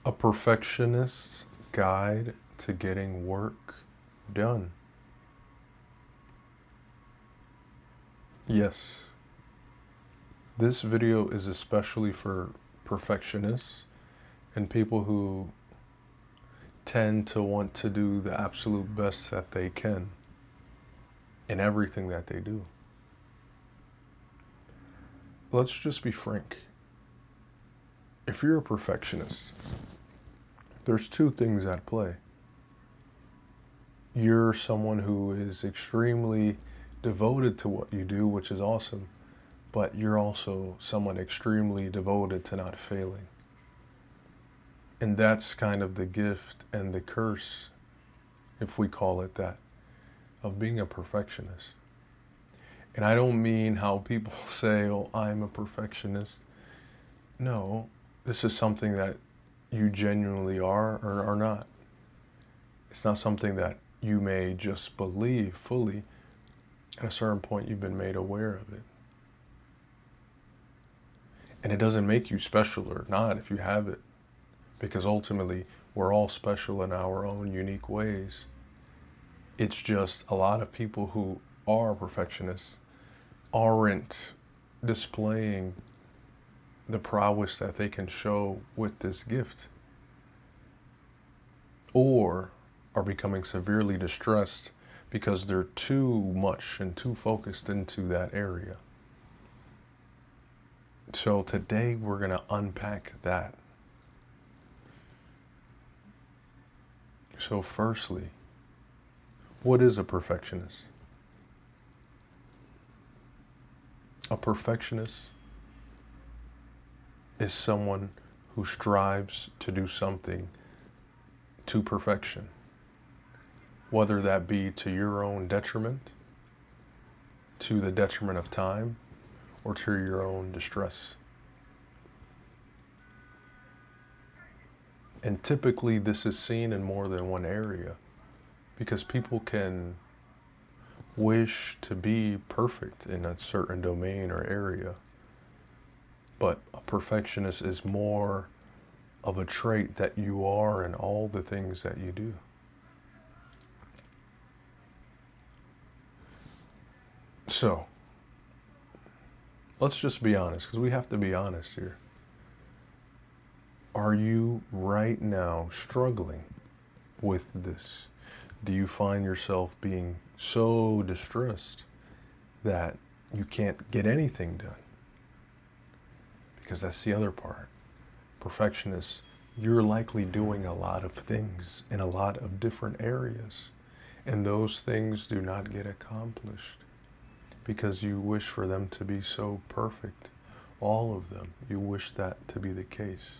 A perfectionist's guide to getting work done. Yes, this video is especially for perfectionists and people who tend to want to do the absolute best that they can in everything that they do. Let's just be frank. If you're a perfectionist, there's two things at play. You're someone who is extremely devoted to what you do, which is awesome, but you're also someone extremely devoted to not failing. And that's kind of the gift and the curse, if we call it that, of being a perfectionist. And I don't mean how people say, oh, I'm a perfectionist. No, this is something that you genuinely are or are not. It's not something that you may just believe fully. At a certain point, you've been made aware of it. And it doesn't make you special or not if you have it, because ultimately, we're all special in our own unique ways. It's just a lot of people who are perfectionists aren't displaying the prowess that they can show with this gift, or are becoming severely distressed because they're too much and too focused into that area. So today we're going to unpack that. So firstly, what is a perfectionist? A perfectionist is someone who strives to do something to perfection, whether that be to your own detriment, to the detriment of time, or to your own distress. And typically this is seen in more than one area, because people can wish to be perfect in a certain domain or area, but a perfectionist is more of a trait that you are in all the things that you do. So, let's just be honest, because we have to be honest here. Are you right now struggling with this? Do you find yourself being so distressed that you can't get anything done? Because that's the other part. Perfectionists, you're likely doing a lot of things in a lot of different areas, and those things do not get accomplished because you wish for them to be so perfect. All of them, you wish that to be the case.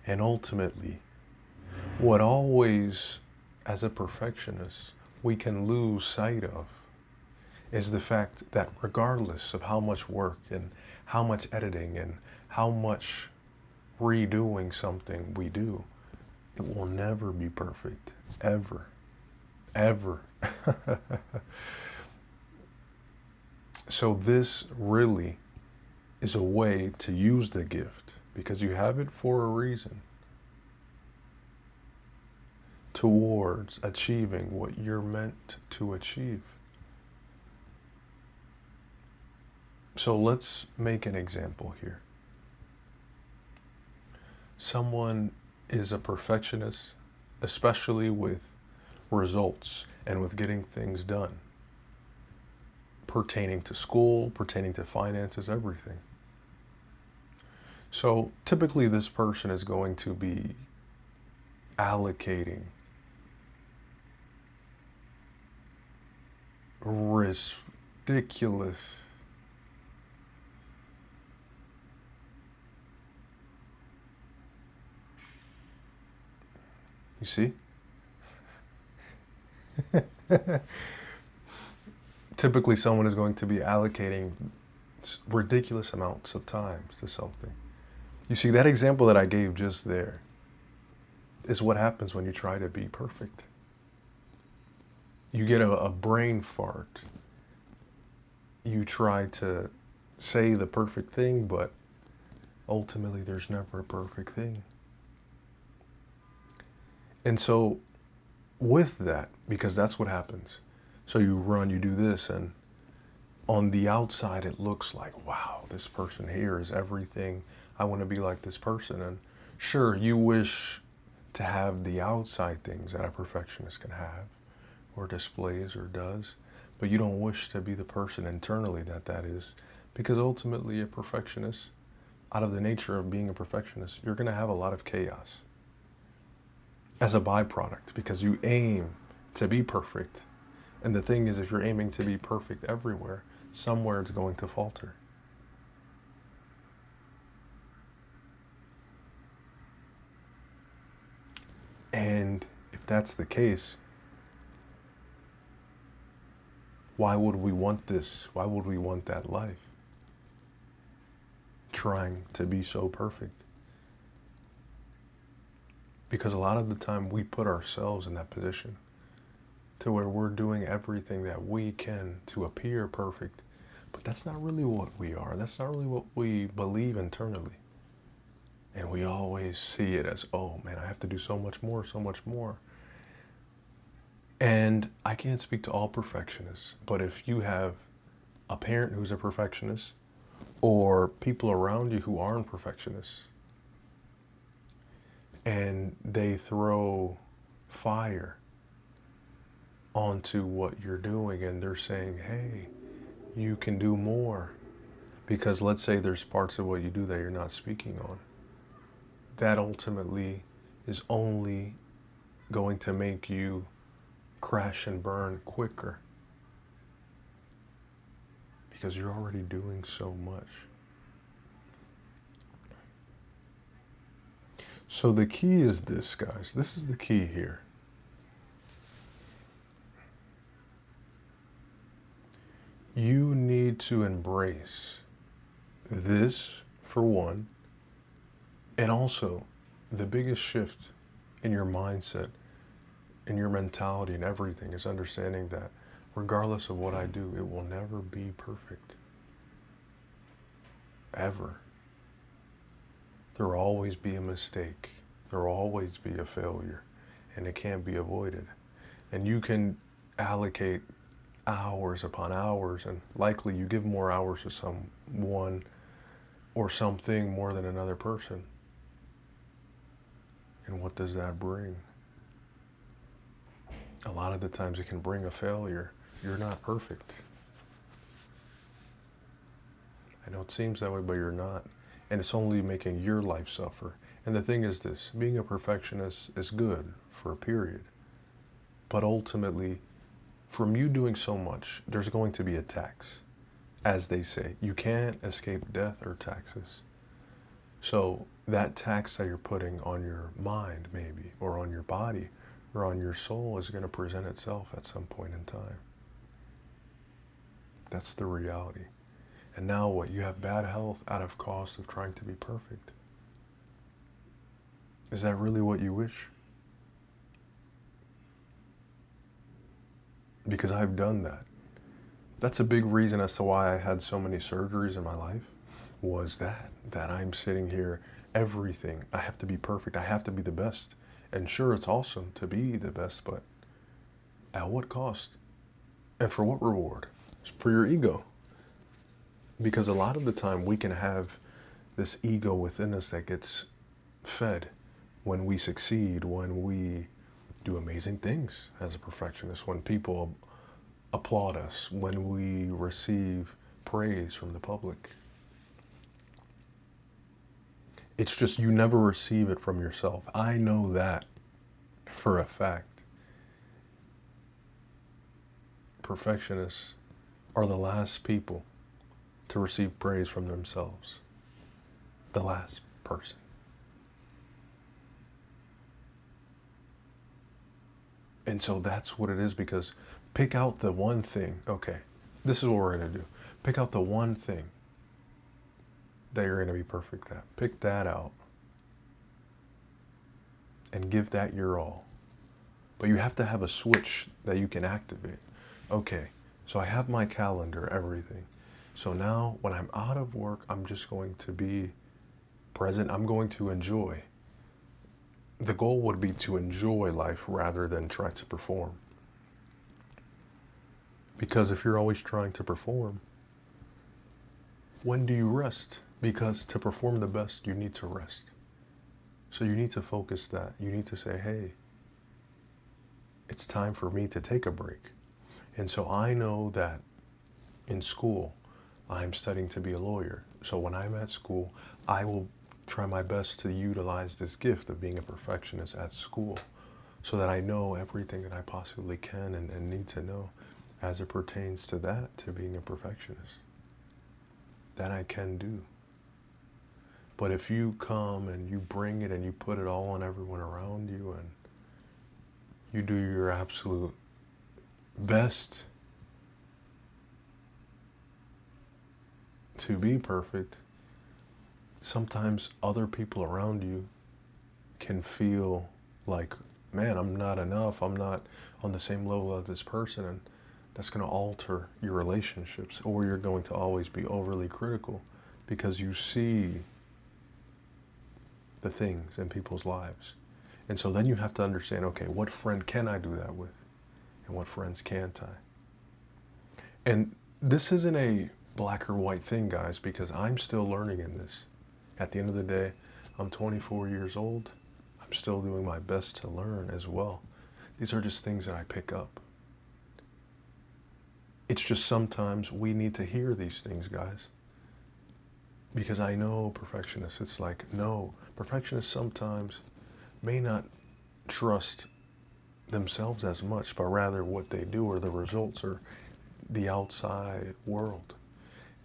And ultimately, what always, as a perfectionist, we can lose sight of is the fact that regardless of how much work and how much editing and how much redoing something we do, it will never be perfect, ever, ever. So this really is a way to use the gift, because you have it for a reason, towards achieving what you're meant to achieve. So let's make an example here. Someone is a perfectionist, especially with results and with getting things done, pertaining to school, pertaining to finances, everything. So typically this person is going to be allocating ridiculous you see? Typically someone is going to be allocating ridiculous amounts of time to something. You see, that example that I gave just there is what happens when you try to be perfect. You get a brain fart. You try to say the perfect thing, but ultimately there's never a perfect thing. And so with that, because that's what happens. So you run, you do this, and on the outside it looks like, wow, this person here is everything. I want to be like this person. And sure, you wish to have the outside things that a perfectionist can have or displays or does, but you don't wish to be the person internally that is, because ultimately a perfectionist, out of the nature of being a perfectionist, you're going to have a lot of chaos as a byproduct because you aim to be perfect. And the thing is, if you're aiming to be perfect everywhere, somewhere it's going to falter. And if that's the case, why would we want this? Why would we want that life? Trying to be so perfect. Because a lot of the time we put ourselves in that position to where we're doing everything that we can to appear perfect. But that's not really what we are. That's not really what we believe internally. And we always see it as, oh man, I have to do so much more, so much more. And I can't speak to all perfectionists, but if you have a parent who's a perfectionist or people around you who aren't perfectionists and they throw fire onto what you're doing and they're saying, hey, you can do more, because let's say there's parts of what you do that you're not speaking on, that ultimately is only going to make you crash and burn quicker because you're already doing so much. So the key is this, guys. This is the key here. You need to embrace this, for one, and also the biggest shift in your mindset, in your mentality and everything is understanding that regardless of what I do, it will never be perfect. Ever. There will always be a mistake. There will always be a failure, and it can't be avoided. And you can allocate hours upon hours, and likely you give more hours to someone or something more than another person. And what does that bring? A lot of the times it can bring a failure. You're not perfect. I know it seems that way, but you're not. And it's only making your life suffer. And the thing is this, being a perfectionist is good for a period. But ultimately, from you doing so much, there's going to be a tax. As they say, you can't escape death or taxes. So that tax that you're putting on your mind, maybe, or on your body, or on your soul is going to present itself at some point in time. That's the reality. And now what? You have bad health out of cost of trying to be perfect. Is that really what you wish? Because I've done that. That's a big reason as to why I had so many surgeries in my life, was that I'm sitting here, everything, I have to be perfect, I have to be the best. And sure, it's awesome to be the best, but at what cost? And for what reward? For your ego. Because a lot of the time we can have this ego within us that gets fed when we succeed, when we do amazing things as a perfectionist, when people applaud us, when we receive praise from the public. It's just you never receive it from yourself. I know that for a fact. Perfectionists are the last people to receive praise from themselves. The last person. And so that's what it is, because pick out the one thing. Okay, this is what we're going to do. Pick out the one thing that you're going to be perfect at. Pick that out. And give that your all. But you have to have a switch that you can activate. Okay, so I have my calendar, everything. So now when I'm out of work, I'm just going to be present. I'm going to enjoy. The goal would be to enjoy life rather than try to perform. Because if you're always trying to perform, when do you rest? Because to perform the best, you need to rest. So you need to focus that. You need to say, hey, it's time for me to take a break. And so I know that in school, I'm studying to be a lawyer. So when I'm at school, I will try my best to utilize this gift of being a perfectionist at school so that I know everything that I possibly can and need to know as it pertains to that, to being a perfectionist. That I can do. But if you come and you bring it and you put it all on everyone around you and you do your absolute best to be perfect, sometimes other people around you can feel like, man, I'm not enough. I'm not on the same level as this person. And that's going to alter your relationships, or you're going to always be overly critical because you see the things in people's lives. And so then you have to understand, okay, what friend can I do that with? And what friends can't I? And this isn't a black or white thing, guys, because I'm still learning in this. At the end of the day, I'm 24 years old. I'm still doing my best to learn as well. These are just things that I pick up. It's just sometimes we need to hear these things, guys. Because I know perfectionists, it's like, no, perfectionists sometimes may not trust themselves as much, but rather what they do or the results or the outside world.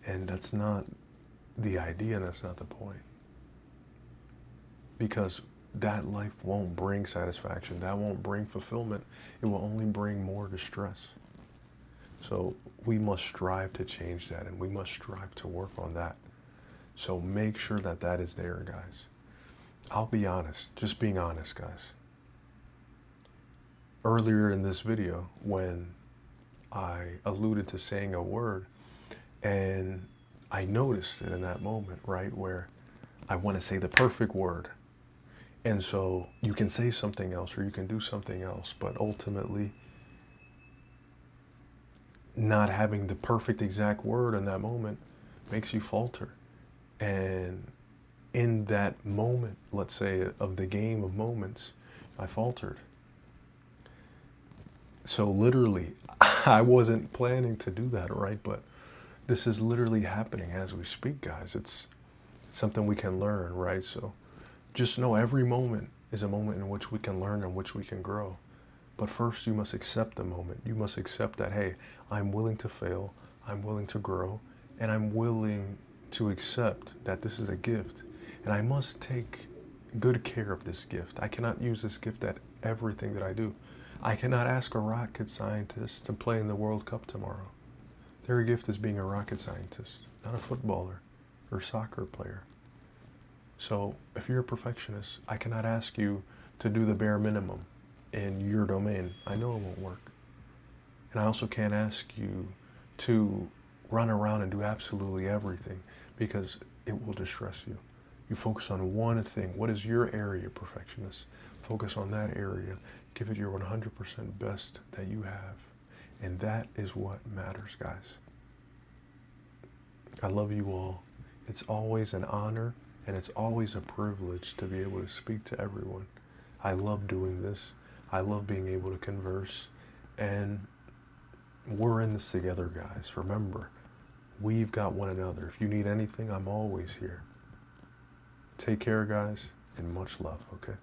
And that's not the idea, and that's not the point. Because that life won't bring satisfaction, that won't bring fulfillment, it will only bring more distress. So we must strive to change that, and we must strive to work on that. So make sure that that is there, guys. I'll be honest, just being honest, guys. Earlier in this video, when I alluded to saying a word, and I noticed it in that moment, right, where I want to say the perfect word. And so you can say something else or you can do something else, but ultimately not having the perfect exact word in that moment makes you falter. And in that moment, let's say, of the game of moments, I faltered. So literally, I wasn't planning to do that, right? But this is literally happening as we speak, guys. It's something we can learn, right? So just know every moment is a moment in which we can learn and which we can grow. But first, you must accept the moment. You must accept that, hey, I'm willing to fail, I'm willing to grow, and I'm willing to accept that this is a gift. And I must take good care of this gift. I cannot use this gift at everything that I do. I cannot ask a rocket scientist to play in the World Cup tomorrow. Their gift is being a rocket scientist, not a footballer or soccer player. So if you're a perfectionist, I cannot ask you to do the bare minimum in your domain. I know it won't work. And I also can't ask you to run around and do absolutely everything because it will distress you. You focus on one thing. What is your area, perfectionist? Focus on that area. Give it your 100% best that you have. And that is what matters, guys. I love you all. It's always an honor and it's always a privilege to be able to speak to everyone. I love doing this. I love being able to converse. And we're in this together, guys. Remember, we've got one another. If you need anything, I'm always here. Take care, guys, and much love, okay?